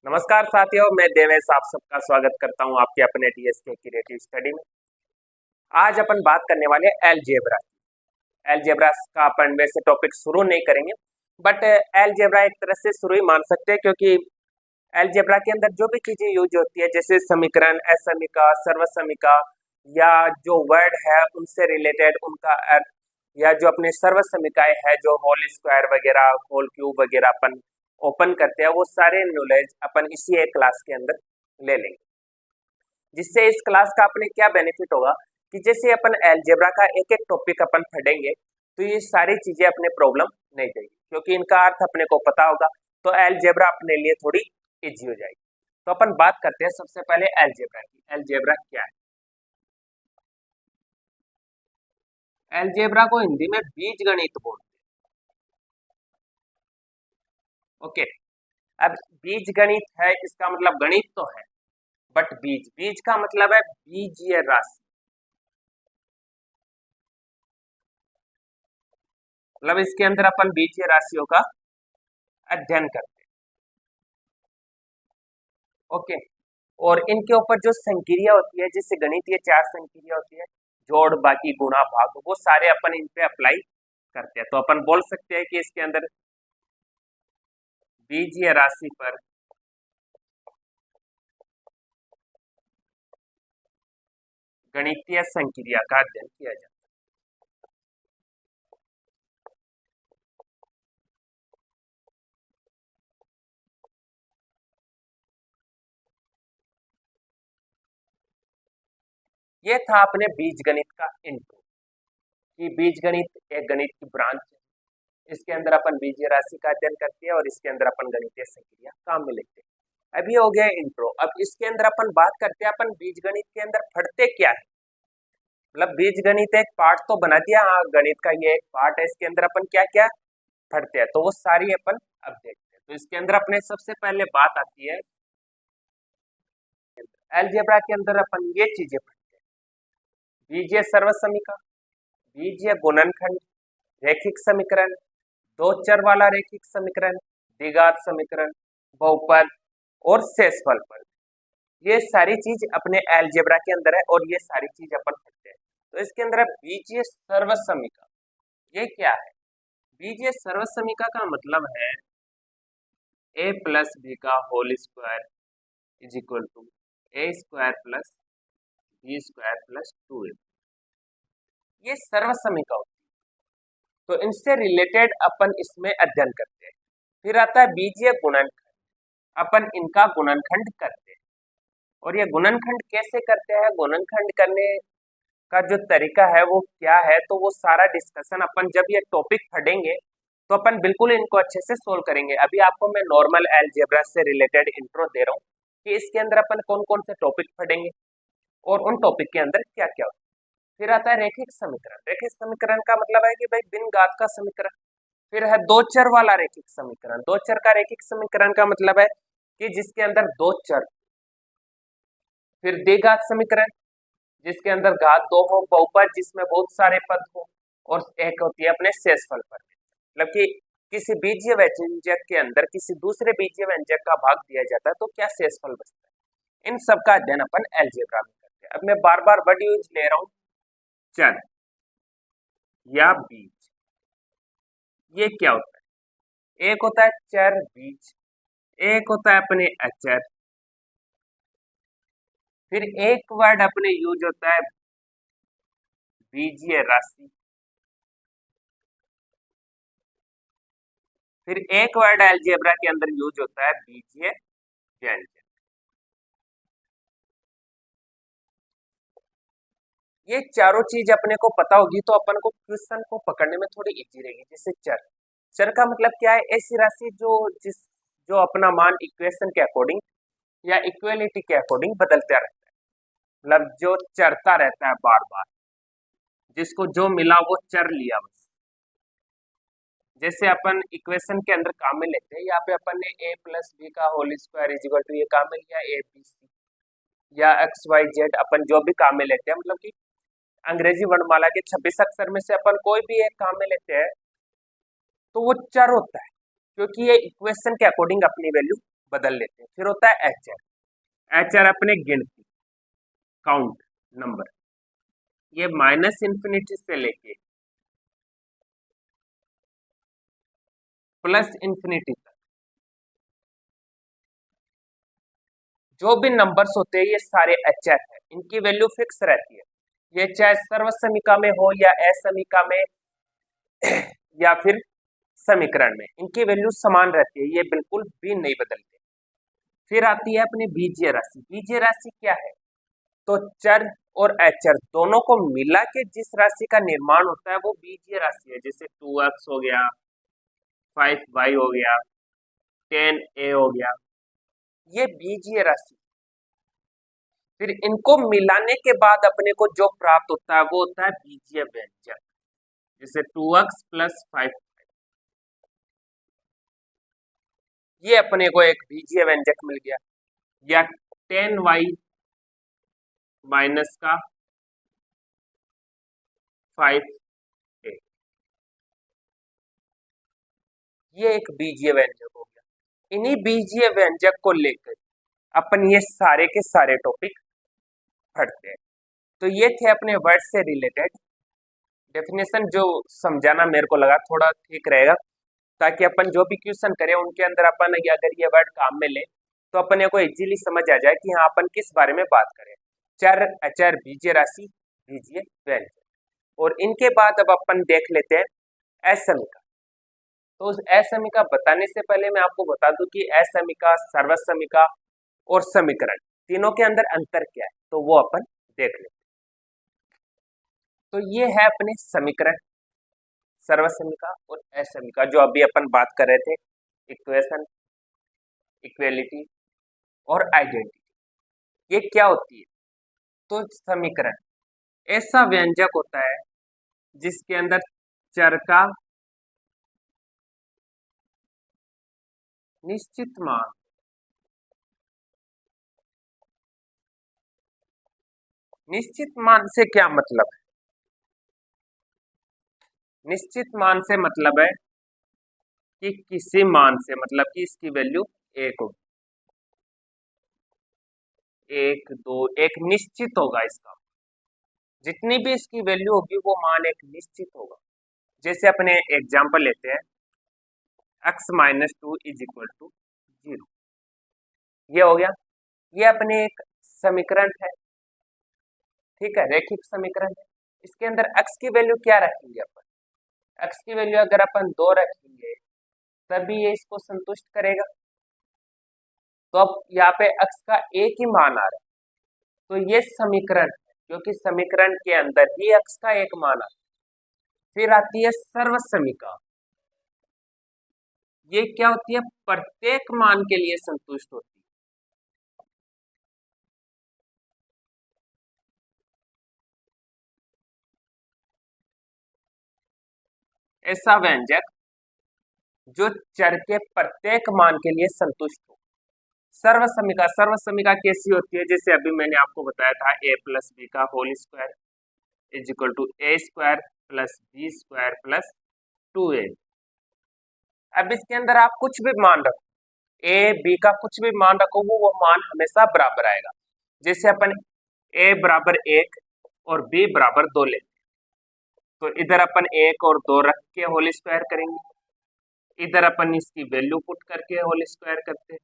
नमस्कार साथियों, मैं देवेश आप सबका स्वागत करता हूं आपके अपने डीएसके क्रिएटिव स्टडी में। आज अपन बात करने वाले अलजेब्रा की। अलजेब्रा का अपन वैसे टॉपिक शुरू नहीं करेंगे, बट अलजेब्रा एक तरह से शुरू ही मान सकते हैं, क्योंकि अलजेब्रा के अंदर जो भी चीजें यूज होती है, जैसे समीकरण, असमीका, सर्वसमीका, या जो वर्ड है उनसे रिलेटेड उनका अर्थ, या जो अपने सर्वसमीकाएं है, जो होल स्क्वायर वगैरह, होल क्यूब वगैरह अपन ओपन करते हैं, वो सारे नॉलेज अपन इसी एक क्लास के अंदर ले लेंगे। जिससे इस क्लास का अपने क्या बेनिफिट होगा कि जैसे अपन अलजेब्रा का एक एक टॉपिक अपन पढ़ेंगे तो ये सारी चीजें अपने प्रॉब्लम नहीं देगी, क्योंकि इनका अर्थ अपने को पता होगा, तो अलजेब्रा अपने लिए थोड़ी इजी हो जाएगी। तो अपन बात करते हैं सबसे पहले अलजेब्रा की। अलजेब्रा क्या है? अलजेब्रा को हिंदी में बीज गणित बोलते हैं। ओके, अब बीज गणित है, इसका मतलब गणित तो है, बट बीज बीज का मतलब है बीजीय राशि। मतलब इसके अंदर अपन बीजीय राशियों का अध्ययन करते हैं। ओके, और इनके ऊपर जो संक्रिया होती है, जैसे गणितीय चार संक्रिया होती है, जोड़, बाकी, गुणा, भाग, वो सारे अपन इन पे अप्लाई करते हैं। तो अपन बोल सकते हैं कि इसके अंदर बीजीय राशि पर गणितीय संक्रिया का अध्ययन किया जाता है। ये था अपने बीज गणित का इंट्रो, कि बीज गणित एक गणित की ब्रांच है। इसके अंदर अपन बीजीय राशि का अध्ययन करते हैं और इसके अंदर अपन गणितीय संक्रिया काम में लेते हैं। अभी हो गया इंट्रो। अब इसके अंदर अपन बात करते हैं अपन बीज गणित के अंदर पढ़ते क्या है। मतलब बीज गणित एक पार्ट तो बना दिया, हाँ गणित का ये एक पार्ट है, इसके अंदर अपन क्या क्या पढ़ते हैं तो वो सारी अपन अब देखते हैं। तो इसके अंदर अपने सबसे पहले बात आती है अलजेब्रा के अंदर अपन ये चीजें पढ़ते हैं: बीजीय सर्वसमीका, बीजीय गुणनखंड, रैखिक समीकरण, दो चर वाला रैखिक समीकरण, द्विघात समीकरण, बहुपद और शेषफल पद। ये सारी चीज अपने अलजेब्रा के अंदर है और ये सारी चीज अपन पढ़ते हैं। तो इसके अंदर बीजीय सर्वसमीका, ये क्या है? बीजीय सर्वसमीका का मतलब है a प्लस बी का whole square is equal to a square plus b square plus 2a। ये सर्वसमीका होती है, तो इनसे रिलेटेड अपन इसमें अध्ययन करते हैं। फिर आता है बीजीय गुणनखंड, अपन इनका गुणनखंड करते हैं। और ये गुणनखंड कैसे करते हैं, गुणनखंड करने का जो तरीका है वो क्या है, तो वो सारा डिस्कशन अपन जब ये टॉपिक पढ़ेंगे तो अपन बिल्कुल इनको अच्छे से सोल्व करेंगे। अभी आपको मैं नॉर्मल अलजेब्रा से रिलेटेड इंट्रो दे रहा हूँ कि इसके अंदर अपन कौन कौन से टॉपिक पढ़ेंगे और उन टॉपिक के अंदर क्या क्या होता है। फिर आता है रैखिक समीकरण। रैखिक समीकरण का मतलब है कि भाई बिन घात का समीकरण। फिर है दो चर वाला रैखिक समीकरण। दो चर का रैखिक समीकरण का मतलब है कि जिसके अंदर दो चर। फिर द्विघात समीकरण, जिसके अंदर घात दो हो, बहुपद जिसमें बहुत सारे पद हो, और एक होती है अपने शेषफल पद। मतलब कि किसी बीजीय व्यंजक के अंदर किसी दूसरे बीजीय व्यंजक का भाग दिया जाता है तो क्या शेषफल बचता है। इन सब का अध्ययन अपन अलजेब्रा में करते हैं। अब मैं बार बार वर्ड यूज ले रहा हूं, चर या बीज। ये क्या होता है? एक होता है चर बीज, एक होता है अपने अचर, फिर एक वर्ड अपने यूज होता है बीजीय राशि, फिर एक वर्ड अलजेब्रा के अंदर यूज होता है बीजीय व्यंजक। ये चारों चीज अपने को पता होगी तो अपन को क्वेश्चन को पकड़ने में थोड़ी इजी रहेगी। जैसे चर, चर का मतलब क्या है? ऐसी राशि जो अपना मान इक्वेशन के अकॉर्डिंग या इक्वेलिटी के अकॉर्डिंग बदलता रहता है। मतलब जो चरता रहता है बार बार, जिसको जो मिला वो चर लिया बस। जैसे अपन इक्वेशन के अंदर काम में लेते हैं, यहाँ पे अपन ने a प्लस बी का whole square is equal to ये काम में लिया a b c, या एक्स वाई जेड अपन जो भी काम में लेते हैं, मतलब कि अंग्रेजी वर्णमाला के 26 अक्षर में से अपन कोई भी एक काम में लेते हैं तो वो चर होता है, क्योंकि ये इक्वेशन के अकॉर्डिंग अपनी वैल्यू बदल लेते हैं। फिर होता है एच आर। एच आर अपने गिनती, काउंट, नंबर, ये माइनस इन्फिनिटी से लेके प्लस इन्फिनिटी तक जो भी नंबर्स होते हैं ये सारे एच आर है, इनकी वैल्यू फिक्स रहती है। ये चाहे सर्वसमीका में हो या असमीका में या फिर समीकरण में, इनकी वैल्यू समान रहती है, ये बिल्कुल भी नहीं बदलते। फिर आती है अपनी बीजीय राशि। बीजीय राशि क्या है? तो चर और अचर दोनों को मिला के जिस राशि का निर्माण होता है वो बीजीय राशि है। जैसे 2x हो गया, 5y हो गया, 10a हो गया, ये बीजीय राशि। फिर इनको मिलाने के बाद अपने को जो प्राप्त होता है वो होता है बीजीय व्यंजक। जैसे 2x प्लस 5, ये अपने को एक बीजीय व्यंजक मिल गया। या 10y माइनस का 5a, ये एक बीजीय व्यंजक हो गया। इन्हीं बीजीय व्यंजक को लेकर अपन ये सारे के सारे टॉपिक पढ़ते हैं। तो ये थे अपने वर्ड से रिलेटेड डेफिनेशन, जो समझाना मेरे को लगा थोड़ा ठीक रहेगा, ताकि अपन जो भी क्वेश्चन करें उनके अंदर अपन अगर ये वर्ड काम में ले तो अपने को इजीली समझ आ जाए कि हाँ अपन किस बारे में बात करें। चर, अचर, बीजीय राशि, बीजीय व्यंजक। और इनके बाद अब अपन देख लेते हैं असमीका। तो उस असमीका बताने से पहले मैं आपको बता दूं कि असमीका, सर्वसमीका और समीकरण तीनों के अंदर अंतर क्या है, तो वो अपन देख लेते हैं। तो ये है अपने समीकरण, सर्वसमीका और असमीका, जो अभी अपन बात कर रहे थे, इक्वेशन, इक्वेलिटी और आइडेंटिटी। ये क्या होती है? तो समीकरण ऐसा व्यंजक होता है जिसके अंदर चर का निश्चित मान, निश्चित मान से क्या मतलब है? निश्चित मान से मतलब है कि किसी मान से, मतलब कि इसकी वैल्यू एक होगी, एक, दो, एक निश्चित होगा इसका, जितनी भी इसकी वैल्यू होगी वो मान एक निश्चित होगा। जैसे अपने एग्जांपल लेते हैं, x minus 2 is equal to 0, ये हो गया। ये अपने एक समीकरण है, ठीक है, रैखिक समीकरण है। इसके अंदर x की वैल्यू क्या रखेंगे अपन? x की वैल्यू अगर अपन 2 रखेंगे तभी ये इसको संतुष्ट करेगा। तो अब यहाँ पे x का एक ही मान आ रहा है, तो ये समीकरण है, क्योंकि समीकरण के अंदर ही x का एक मान आता है। फिर आती है सर्वसमीका। ये क्या होती है? प्रत्येक मान के लिए संतुष्ट होती है। ऐसा व्यंजक जो चर के प्रत्येक मान के लिए संतुष्ट हो। सर्वसमीका, सर्वसमीका कैसी होती है? जैसे अभी मैंने आपको बताया था a प्लस बी का whole square is equal to a square plus b square plus 2a। अब इसके अंदर आप कुछ भी मान रखो, ए बी का कुछ भी मान रखो, वो मान हमेशा बराबर आएगा। जैसे अपन a बराबर 1 और b बराबर 2 लेते हैं, तो इधर अपन 1 और 2 रख के होल स्क्वायर करेंगे, इधर अपन इसकी वैल्यू पुट करके होल स्क्वायर करते हैं।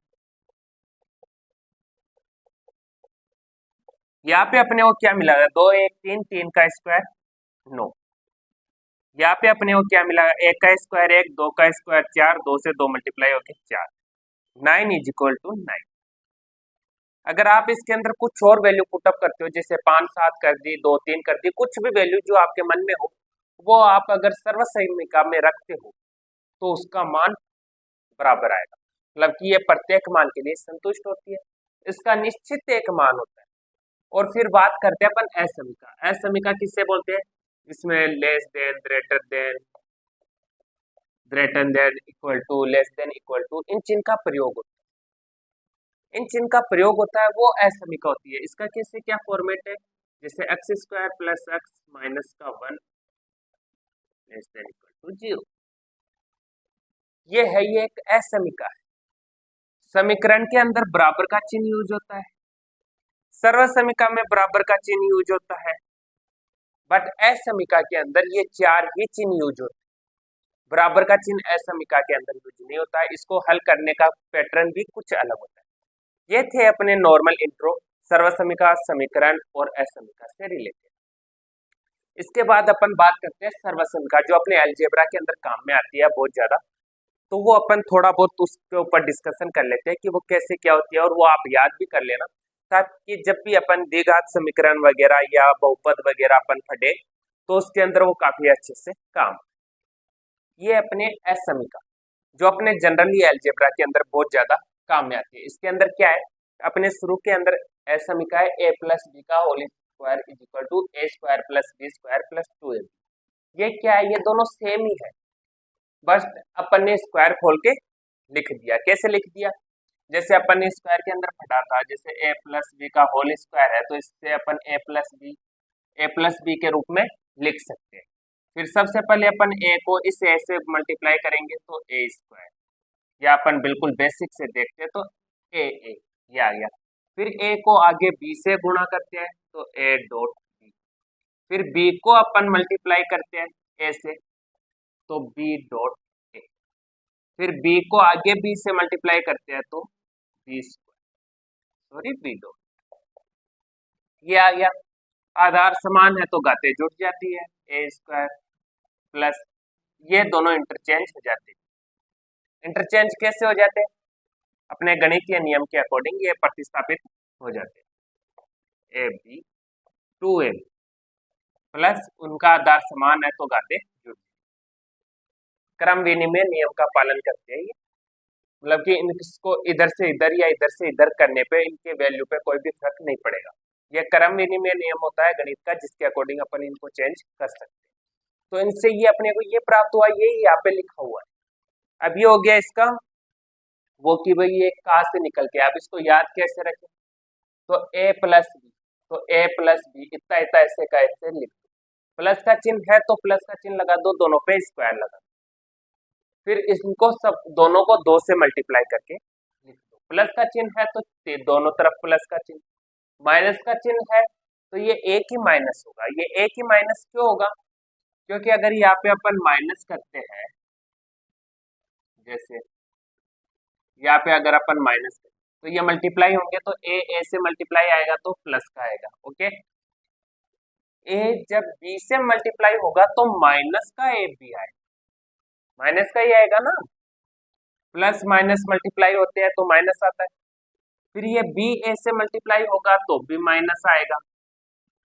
यहाँ पे अपने को क्या मिला? 2 1 3, 3 का स्क्वायर 9। यहाँ पे अपने को क्या मिला? 1 का स्क्वायर 1, 2 का स्क्वायर 4, 2 से 2 मल्टीप्लाई होके 4, 9 इज इक्वल टू 9। अगर आप इसके अंदर कुछ और वैल्यू पुटअप करते हो, जैसे 5 7 कर दी, 2 3 कर दी, कुछ भी वैल्यू जो आपके मन में हो, वो आप अगर सर्वसमीका में रखते हो तो उसका मान बराबर आएगा। मतलब कि ये प्रत्येक मान के लिए संतुष्ट होती है, इसका निश्चित एक मान होता है। और फिर बात करते हैं अपन असमीका। असमीका किससे बोलते हैं? इसमें less than, greater than, equal to, less than, equal to, इन चिन्ह का प्रयोग होता है। इन चिन्ह का प्रयोग होता है वो असमीका होती है। इसका कैसे क्या फॉर्मेट है? जैसे x square plus x minus का 1 लेस देन इक्वल टू 0, ये है, ये एक असमीका है। समीकरण के अंदर बराबर का चिन्ह यूज होता है, सर्व समीका में बराबर का चिन्ह यूज होता है, बट असमीका के अंदर ये चार ही चिन्ह यूज होते हैं। बराबर का चिन्ह असमीका के अंदर यूज नहीं होता है। इसको हल करने का पैटर्न भी कुछ अलग होता है। ये थे अपने नॉर्मल इंट्रो सर्वसमीका, समीकरण और असमीका से रिलेटेड। इसके बाद अपन बात करते हैं सर्वसमीका, जो अपने अलजेब्रा के अंदर काम में आती है बहुत ज्यादा। तो वो अपन थोड़ा बहुत उसके ऊपर डिस्कशन कर लेते हैं कि वो कैसे क्या होती है, और वो आप याद भी कर लेना ताकि जब भी अपन द्विघात समीकरण वगैरह या बहुपद वगैरह अपन पढ़े तो उसके अंदर वो काफी अच्छे से काम। ये अपने असमीका जो अपने जनरली अलजेब्रा के अंदर बहुत ज्यादा काम में आती है। इसके अंदर क्या है, अपने शुरू के अंदर असमीका है a प्लस बी का whole square is equal to a square plus b square plus 2ab। ये क्या है, ये दोनों सेम ही है, बस अपन ने स्क्वायर खोल के लिख दिया। कैसे लिख दिया, जैसे अपन ने स्क्वायर के अंदर पढ़ा था, जैसे a प्लस बी का होल स्क्वायर है तो इससे अपन a प्लस बी के रूप में लिख सकते हैं। फिर सबसे पहले अपन a को इस a से मल्टीप्लाई करेंगे तो a स्क्वायर, या अपन बिल्कुल बेसिक से देखते हैं तो a ये आ गया। फिर a को आगे b से गुणा करते हैं तो a डॉट b। फिर b को अपन मल्टीप्लाई करते हैं a से तो b डॉट a। फिर b को आगे b से मल्टीप्लाई करते हैं तो b स्क्वायर, b डॉट। ये आ गया। आधार समान है तो घातें जुड़ जाती है, a स्क्वायर प्लस ये दोनों इंटरचेंज हो जाते हैं। इंटरचेंज कैसे हो जाते हैं, अपने गणितीय नियम के अकॉर्डिंग ये प्रतिस्थापित हो जाते हैं। ab 2ab प्लस उनका आधार समान है तो घातें जुड़, क्रम विनिमय नियम का पालन करते हैं ये। मतलब कि इनको इधर से इधर या इधर से इधर करने पे इनके वैल्यू पे कोई भी फर्क नहीं पड़ेगा। ये क्रम विनिमय नियम होता है गणित का, जिसके अकॉर्डिंग अपन इनको चेंज कर सकते हैं। तो इनसे ये अपने को ये प्राप्त हुआ, ये यहाँ पे लिखा हुआ है। अब ये हो गया इसका वो कि भाई ये कहाँ से निकल के, अब इसको याद कैसे रखें, तो a प्लस बी, तो a प्लस बी इतना इतना ऐसे का ऐसे लिख दो। प्लस का चिन्ह है तो प्लस का चिन्ह लगा दो, दोनों पे स्क्वायर लगा दो। फिर इसको सब दोनों को 2 से मल्टीप्लाई करके लिख दो। प्लस का चिन्ह है तो दोनों तरफ प्लस का चिन्ह, माइनस का चिन्ह है तो ये एक ही माइनस होगा। ये एक ही माइनस क्यों होगा, क्योंकि अगर यहाँ पे अपन माइनस करते हैं, जैसे यहाँ पे अगर अपन माइनस करते तो ये मल्टीप्लाई होंगे तो a से मल्टीप्लाई आएगा तो प्लस का आएगा। ओके, a जब b से मल्टीप्लाई होगा तो माइनस का a भी आएगा, माइनस का ही आएगा ना, प्लस माइनस मल्टीप्लाई होते हैं तो माइनस आता है। फिर ये b a से मल्टीप्लाई होगा तो भी माइनस आएगा,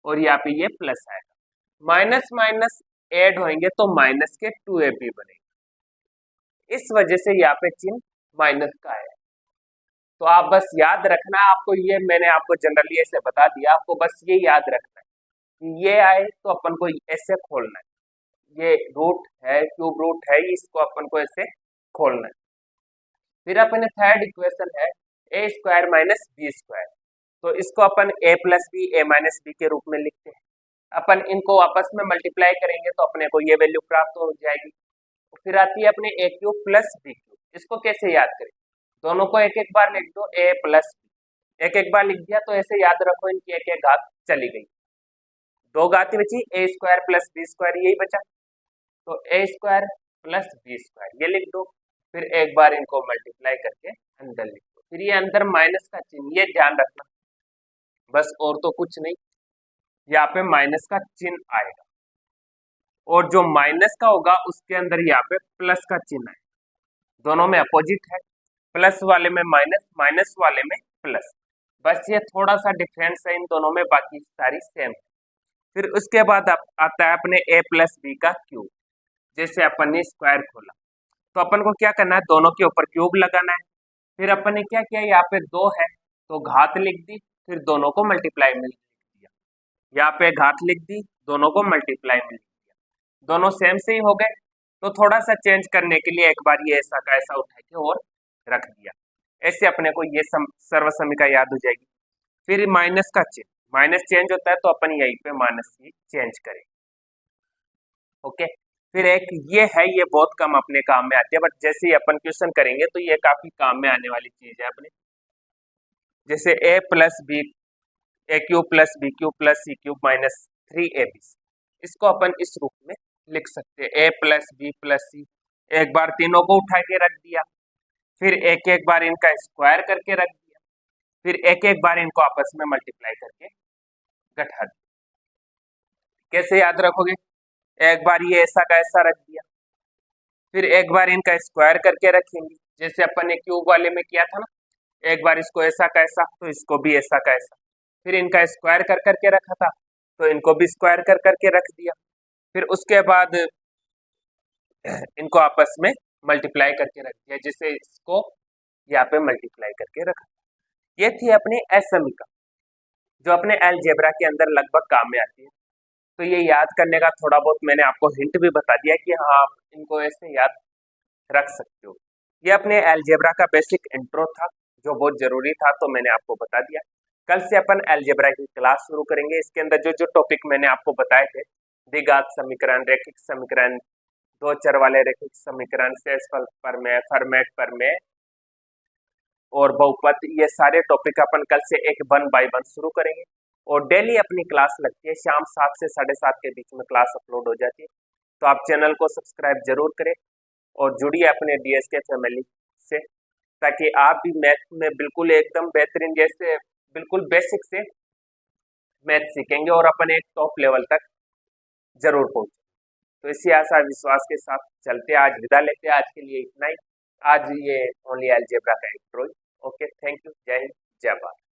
और यहाँ पे ये प्लस आएगा। माइनस माइनस ऐड होंगे तो माइनस के 2ab बनेगा। इस वजह से यहाँ पे चिन्ह माइनस का है। तो आप बस याद रखना, आपको ये मैंने आपको जनरली ऐसे बता दिया, आपको बस ये याद रखना है कि ये आए तो अपन को ऐसे खोलना है, ये रूट है, क्यूब रूट है, इसको अपन को ऐसे खोलना है। फिर अपन थर्ड इक्वेशन है a square minus b square, तो इसको अपन a plus b a minus b के रूप में लिखते हैं। अपन इनको आपस में मल्टीप्लाई करेंगे तो अपने को ये वैल्यू प्राप्त हो जाएगी। फिर आती है अपने a cube plus b cube. इसको कैसे याद करें, दोनों को एक एक बार लिख दो, a प्लस बी एक एक बार लिख दिया तो ऐसे याद रखो इनकी एक एक घात चली गई, 2 घात बची, a square plus b square यही बचा, तो a square plus b square ये लिख दो। फिर एक बार इनको मल्टीप्लाई करके अंदर लिख दो। फिर ये अंदर माइनस का चिन्ह, ये ध्यान रखना बस, और तो कुछ नहीं, यहाँ पे माइनस का चिन्ह आएगा, और जो माइनस का होगा उसके अंदर यहाँ पे प्लस का चिन्ह है। दोनों में अपोजिट है, प्लस वाले में माइनस, माइनस वाले में प्लस, बस ये थोड़ा सा डिफरेंस है इन दोनों में, बाकी सारी सेम है। फिर उसके बाद आता है अपने a प्लस बी का क्यूब। जैसे अपन ने स्क्वायर खोला तो अपन को क्या करना है, दोनों के ऊपर क्यूब लगाना है। फिर अपन ने क्या किया, यहाँ पे 2 है तो घात लिख दी, फिर दोनों को मल्टीप्लाई में लिख दिया। यहाँ पे घात लिख दी, दोनों को मल्टीप्लाई में लिख दिया, दोनों सेम से ही हो गए। तो थोड़ा सा चेंज करने के लिए एक बार ये ऐसा का ऐसा उठा के और रख दिया, ऐसे अपने को ये सर्वसमीका याद हो जाएगी। फिर माइनस का चिन्ह, माइनस चेंज होता है तो अपन यहीं पे माइनस ही चेंज करें। ओके, फिर एक ये है, ये बहुत कम अपने काम में आती है, बट जैसे ही अपन क्वेश्चन करेंगे तो ये काफी काम में आने वाली चीज है अपने। जैसे a plus b, a cube plus b cube plus c cube minus 3ab, इसको अपन इस रूप में लिख सकते हैं। a प्लस बी प्लस सी, एक बार तीनों को उठा के रख दिया, फिर एक एक बार इनका स्क्वायर करके रख दिया, फिर एक एक बार इनको आपस में मल्टीप्लाई करके घटा दिया। कैसे याद रखोगे? एक बार ये ऐसा का ऐसा रख दिया, फिर एक बार इनका स्क्वायर करके रखेंगे, जैसे अपन ने क्यूब वाले में किया था ना, एक बार इसको ऐसा का ऐसा, तो इसको भी ऐसा का ऐसा, फिर इनका स्क्वायर कर करके रखा था तो इनको भी स्क्वायर कर करके रख दिया, फिर उसके बाद इनको आपस में मल्टीप्लाई करके रख दिया, जिससे इसको यहाँ पे मल्टीप्लाई करके रखा। ये थी अपनी असमीका, जो अपने अलजेब्रा के अंदर लगभग काम में आती है। तो ये याद करने का थोड़ा बहुत मैंने आपको हिंट भी बता दिया कि हाँ, आप इनको ऐसे याद रख सकते हो। ये अपने अलजेब्रा का बेसिक इंट्रो था, जो बहुत जरूरी था, तो मैंने आपको बता दिया। कल से अपन अलजेब्रा की क्लास शुरू करेंगे। इसके अंदर जो जो टॉपिक मैंने आपको बताए थे, द्विघात समीकरण, रैखिक समीकरण, दो चर वाले रैखिक समीकरण, शेषफल प्रमेय, फर्मेट प्रमेय और बहुपद, ये सारे टॉपिक अपन कल से एक 1 बाय 1 शुरू करेंगे। और डेली अपनी क्लास लगती है, शाम 7 से 7:30 के बीच में क्लास अपलोड हो जाती है। तो आप चैनल को सब्सक्राइब जरूर करें और जुड़िए अपने डीएसके फैमिली से, ताकि आप भी मैथ में बिल्कुल एकदम बेहतरीन, जैसे बिल्कुल बेसिक से मैथ सीखेंगे और अपन एक टॉप लेवल तक जरूर पहुंचे। तो इसी आशा विश्वास के साथ चलते, आज विदा लेते हैं। आज के लिए इतना ही। आज ये ओनली अलजेब्रा का इंट्रो। Okay, thank you. जय हिंद, जय भारत।